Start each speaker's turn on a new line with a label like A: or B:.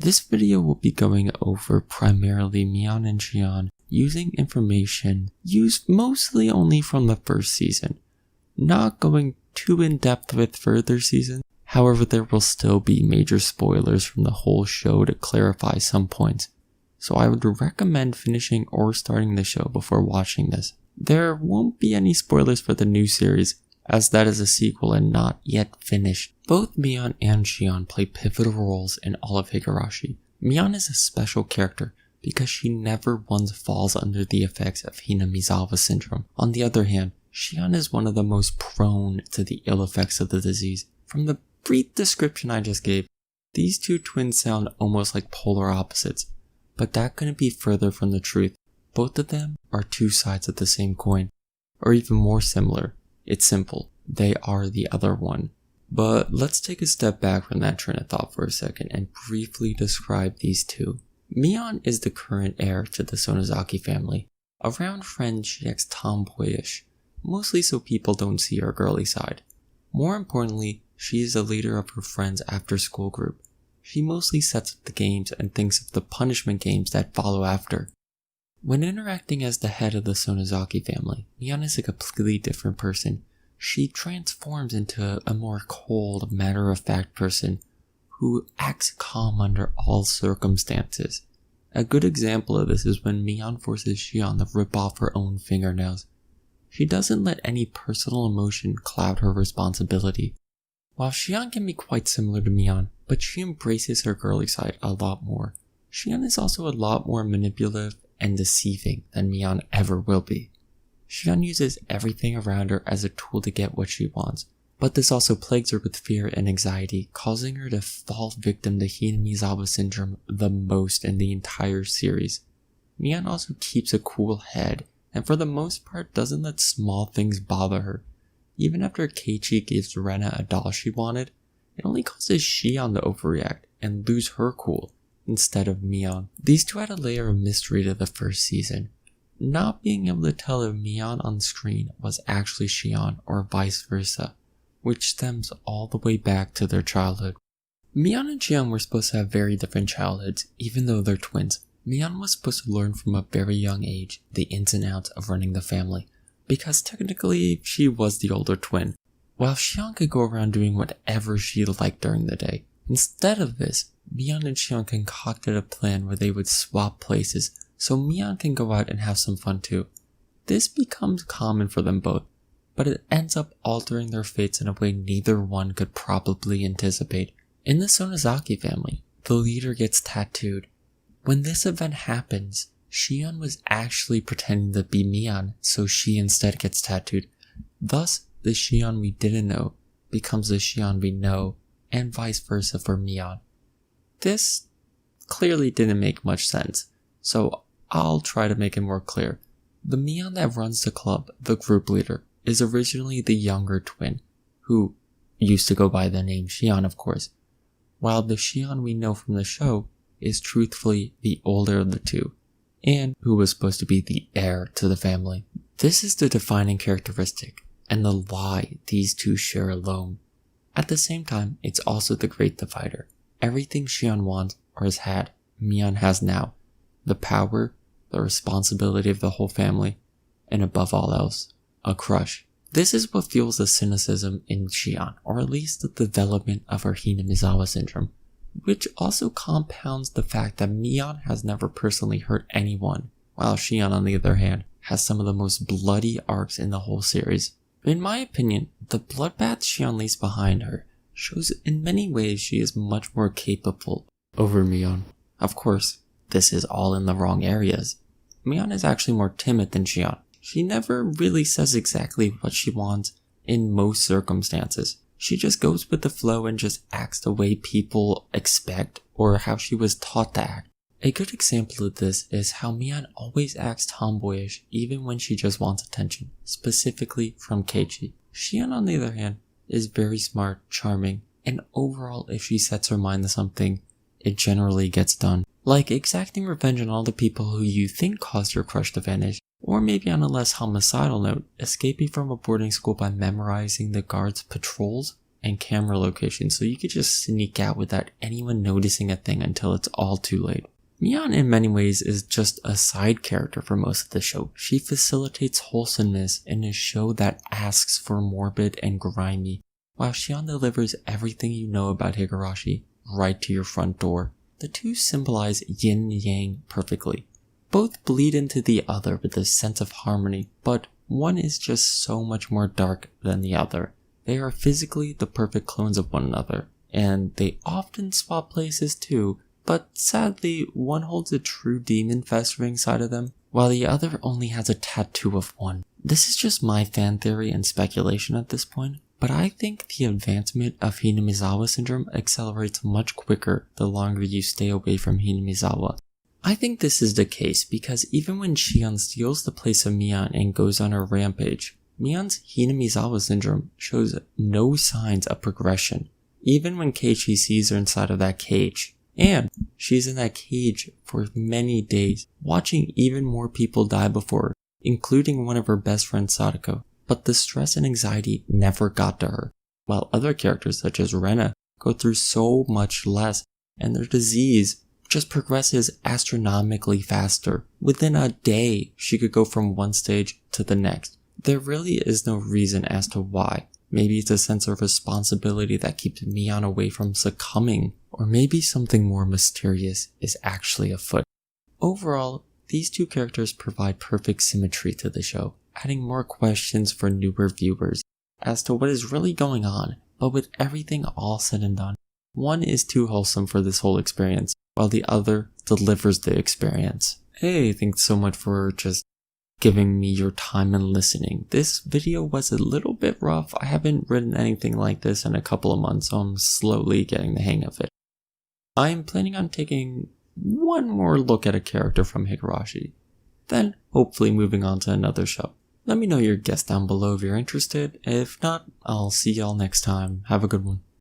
A: This video will be going over primarily Mion and Shion using information used mostly only from the first season, not going too in depth with further seasons. However, there will still be major spoilers from the whole show to clarify some points, so I would recommend finishing or starting the show before watching this. There won't be any spoilers for the new series, as that is a sequel and not yet finished. Both Mion and Shion play pivotal roles in all of Higurashi. Mion is a special character because she never once falls under the effects of Hinamizawa syndrome. On the other hand, Shion is one of the most prone to the ill effects of the disease. From the brief description I just gave, these two twins sound almost like polar opposites, but that couldn't be further from the truth. Both of them are two sides of the same coin, or even more similar. It's simple, they are the other one. But let's take a step back from that train of thought for a second and briefly describe these two. Mion is the current heir to the Sonozaki family. Around friends she acts tomboyish, mostly so people don't see her girly side. More importantly, she is the leader of her friend's after-school group. She mostly sets up the games and thinks of the punishment games that follow after. When interacting as the head of the Sonozaki family, Mion is a completely different person. She transforms into a more cold, matter-of-fact person who acts calm under all circumstances. A good example of this is when Mion forces Shion to rip off her own fingernails. She doesn't let any personal emotion cloud her responsibility. While Shion can be quite similar to Mion, but she embraces her girly side a lot more. Shion is also a lot more manipulative and deceiving than Mion ever will be. Shion uses everything around her as a tool to get what she wants, but this also plagues her with fear and anxiety, causing her to fall victim to Hinamizawa syndrome the most in the entire series. Mion also keeps a cool head, and for the most part doesn't let small things bother her. Even after Keiichi gives Rena a doll she wanted, it only causes Shion to overreact and lose her cool instead of Mion. These two had a layer of mystery to the first season, not being able to tell if Mion on screen was actually Shion or vice versa, which stems all the way back to their childhood. Mion and Shion were supposed to have very different childhoods, even though they're twins. Mion was supposed to learn from a very young age the ins and outs of running the family, because technically she was the older twin, while Shion could go around doing whatever she liked during the day. Instead of this, Mion and Shion concocted a plan where they would swap places so Mion can go out and have some fun too. This becomes common for them both, but it ends up altering their fates in a way neither one could probably anticipate. In the Sonozaki family, the leader gets tattooed. When this event happens, Shion was actually pretending to be Mion, so she instead gets tattooed. Thus, the Shion we didn't know becomes the Shion we know, and vice versa for Mion. This clearly didn't make much sense, so I'll try to make it more clear. The Mion that runs the club, the group leader, is originally the younger twin, who used to go by the name Shion of course, while the Shion we know from the show is truthfully the older of the two, and who was supposed to be the heir to the family. This is the defining characteristic, and the lie these two share alone. At the same time, it's also the great divider. Everything Shion wants or has had, Mion has now. The power, the responsibility of the whole family, and above all else, a crush. This is what fuels the cynicism in Shion, or at least the development of her Hinamizawa syndrome, which also compounds the fact that Mion has never personally hurt anyone, while Shion on the other hand has some of the most bloody arcs in the whole series. In my opinion, the bloodbath Shion leaves behind her shows in many ways she is much more capable over Mion. Of course, this is all in the wrong areas. Mion is actually more timid than Shion. She never really says exactly what she wants in most circumstances. She just goes with the flow and just acts the way people expect or how she was taught to act. A good example of this is how Mion always acts tomboyish even when she just wants attention, specifically from Keiichi. Shion on the other hand is very smart, charming, and overall if she sets her mind to something, it generally gets done. Like exacting revenge on all the people who you think caused your crush to vanish, or maybe on a less homicidal note, escaping from a boarding school by memorizing the guards' patrols and camera location, so you could just sneak out without anyone noticing a thing until it's all too late. Mion in many ways is just a side character for most of the show. She facilitates wholesomeness in a show that asks for morbid and grimy, while Shion delivers everything you know about Higurashi right to your front door. The two symbolize yin and yang perfectly. Both bleed into the other with a sense of harmony, but one is just so much more dark than the other. They are physically the perfect clones of one another, and they often swap places too, but sadly, one holds a true demon festering inside of them, while the other only has a tattoo of one. This is just my fan theory and speculation at this point, but I think the advancement of Hinamizawa syndrome accelerates much quicker the longer you stay away from Hinamizawa. I think this is the case because even when Shion steals the place of Mion and goes on her rampage, Mion's Hinamizawa syndrome shows no signs of progression, even when Keiichi sees her inside of that cage. And she's in that cage for many days, watching even more people die before her, including one of her best friends Sadako. But the stress and anxiety never got to her, while other characters such as Rena go through so much less, and their disease just progresses astronomically faster. Within a day, she could go from one stage to the next. There really is no reason as to why. Maybe it's a sense of responsibility that keeps Mion away from succumbing, or maybe something more mysterious is actually afoot. Overall, these two characters provide perfect symmetry to the show, adding more questions for newer viewers as to what is really going on. But with everything all said and done, one is too wholesome for this whole experience, while the other delivers the experience. Hey, thanks so much for just giving me your time and listening. This video was a little bit rough. I haven't written anything like this in a couple of months, so I'm slowly getting the hang of it. I am planning on taking one more look at a character from Higurashi, then hopefully moving on to another show. Let me know your guess down below if you're interested. If not, I'll see y'all next time. Have a good one.